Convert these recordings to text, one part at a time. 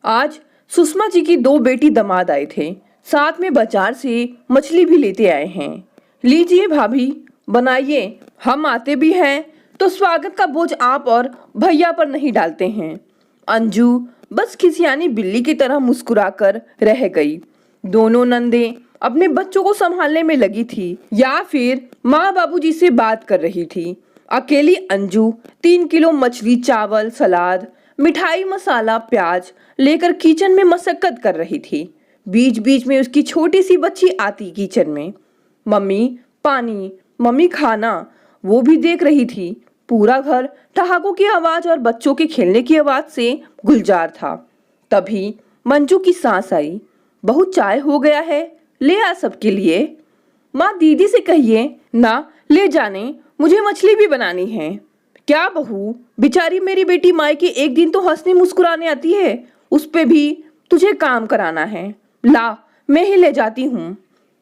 आज सुषमा जी की दो बेटी दामाद आए थे। साथ में बाजार से मछली भी लेते आए हैं। लीजिए भाभी, बनाइए। हम आते भी हैं तो स्वागत का बोझ आप और भैया पर नहीं डालते हैं। अंजू बस खिसियानी बिल्ली की तरह मुस्कुराकर रह गई। दोनों नंदे अपने बच्चों को संभालने में लगी थी या फिर माँ बाबूजी से बात कर रही थी। अकेली अंजू 3 किलो मछली, चावल, सलाद, मिठाई, मसाला, प्याज लेकर किचन में मशक्कत कर रही थी। बीच बीच में उसकी छोटी सी बच्ची आती किचन में, मम्मी पानी, मम्मी खाना, वो भी देख रही थी। पूरा घर ठहाकों की आवाज और बच्चों के खेलने की आवाज से गुलजार था। तभी मंजू की सांस आई। बहुत चाय हो गया है, ले आ सबके लिए। माँ दीदी से कहिए ना ले जाने, मुझे मछली भी बनानी है। क्या बहू, बेचारी मेरी बेटी मायके एक दिन तो हंसने मुस्कुराने आती है, उस पे भी तुझे काम कराना है। ला, मैं ही ले जाती हूँ।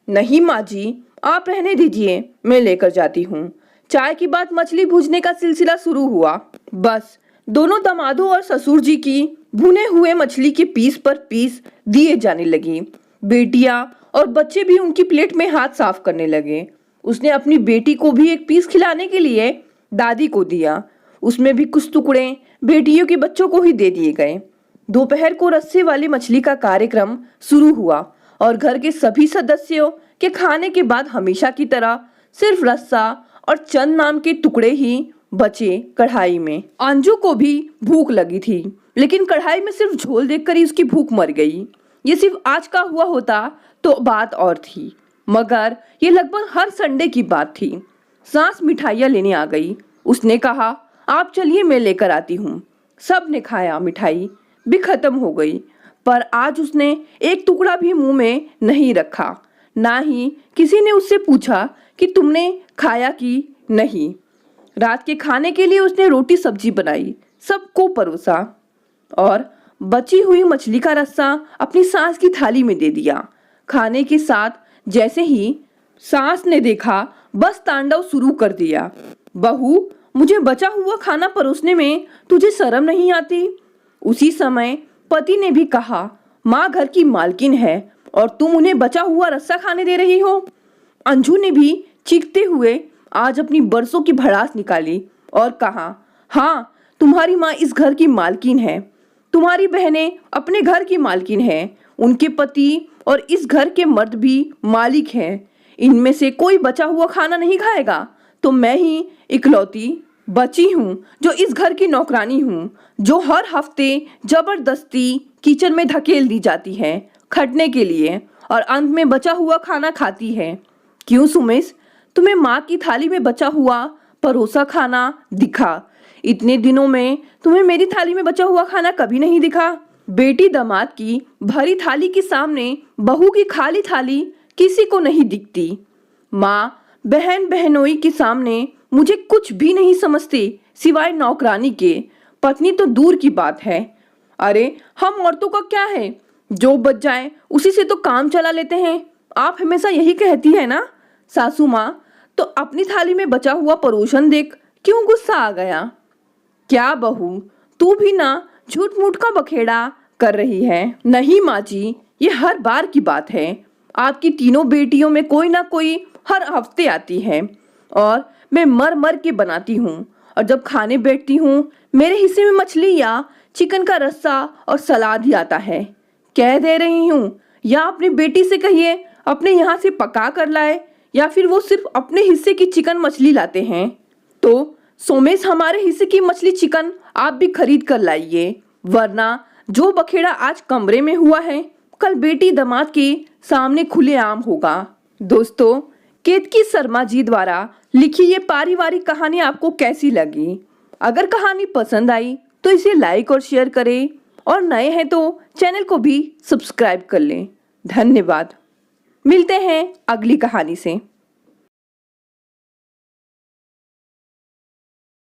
नहीं माँ जी, आप रहने दीजिए, मैं लेकर जाती हूँ। चाय के बाद मछली भूनने का सिलसिला शुरू हुआ। बस दोनों दामादों और ससुर जी की भुने हुए मछली के पीस पर पीस दिए जाने लगी। बेटियां और बच्चे भी उनकी प्लेट में हाथ साफ करने लगे। उसने अपनी बेटी को भी एक पीस खिलाने के लिए दादी को दिया। उसमें भी कुछ टुकड़े बेटियों के बच्चों को ही दे दिए गए। दोपहर को रस्से वाली मछली का कार्यक्रम शुरू हुआ और घर के सभी सदस्यों के खाने के बाद हमेशा की तरह सिर्फ रस्सा और चंद नाम के टुकड़े ही बचे कढ़ाई में। अंजू को भी भूख लगी थी, लेकिन कढ़ाई में सिर्फ झोल देखकर ही उसकी भूख मर गई। ये सिर्फ आज का हुआ होता तो बात और थी, मगर ये लगभग हर संडे की बात थी। सास मिठाइयाँ लेने आ गई। उसने कहा, आप चलिए, मैं लेकर आती हूँ। सब ने खाया, मिठाई भी खत्म हो गई, पर आज उसने एक टुकड़ा भी मुंह में नहीं रखा। ना ही किसी ने उससे पूछा कि तुमने खाया कि नहीं। रात के खाने के लिए उसने रोटी सब्जी बनाई, सबको परोसा और बची हुई मछली का रस्सा अपनी सास की थाली में दे दिया। खाने के साथ जैसे ही सास ने देखा, बस तांडव शुरू कर दिया। बहू, मुझे बचा हुआ खाना परोसने में तुझे शर्म नहीं आती? उसी समय पति ने भी कहा, माँ घर की मालकिन है और तुम उन्हें बचा हुआ रस्सा खाने दे रही हो। अंजू ने भी चीखते हुए आज अपनी बरसों की भड़ास निकाली और कहा, हाँ, तुम्हारी माँ इस घर की मालकिन है। तुम्हारी बहनें अपने घर की मालकिन है, उनके पति और इस घर के मर्द भी मालिक हैं। इनमें से कोई बचा हुआ खाना नहीं खाएगा तो मैं ही इकलौती बची हूँ जो इस घर की नौकरानी हूँ, जो हर हफ्ते जबरदस्ती किचन में धकेल दी जाती है खटने के लिए और अंत में बचा हुआ खाना खाती है। क्यों सुमेश, तुम्हें माँ की थाली में बचा हुआ परोसा खाना दिखा? इतने दिनों में तुम्हें मेरी थाली में बचा हुआ खाना कभी नहीं दिखा। बेटी दामाद की भरी थाली के सामने बहू की खाली थाली किसी को नहीं दिखती। माँ बहन बहनोई के सामने मुझे कुछ भी नहीं समझती सिवाय नौकरानी के। पत्नी तो दूर की बात है। अरे हम औरतों का क्या है, जो बच जाए उसी से तो काम चला लेते हैं। आप हमेशा यही कहती है ना सासू माँ? तो अपनी थाली में बचा हुआ परोसन देख क्यों गुस्सा आ गया? क्या बहू, तू भी ना झूठ मूठ का बखेड़ा कर रही है? नहीं माँ जी, ये हर बार की बात है। आपकी तीनों बेटियों में कोई ना कोई हर हफ्ते आती है और मैं मर मर के बनाती हूँ, और जब खाने बैठती हूँ मेरे हिस्से में मछली या चिकन का रस्सा और सलाद ही आता है। कह दे रही हूँ, या अपनी बेटी से कहिए अपने यहाँ से पका कर लाए, या फिर वो सिर्फ अपने हिस्से की चिकन मछली लाते हैं। तो सोमेश, हमारे हिस्से की मछली चिकन आप भी खरीद कर लाइए, वरना जो बखेड़ा आज कमरे में हुआ है कल बेटी दामाद के सामने खुलेआम होगा। दोस्तों, केतकी शर्मा जी द्वारा लिखी ये पारिवारिक कहानी आपको कैसी लगी? अगर कहानी पसंद आई तो इसे लाइक और शेयर करें, और नए हैं तो चैनल को भी सब्सक्राइब कर लें। धन्यवाद। मिलते हैं अगली कहानी से।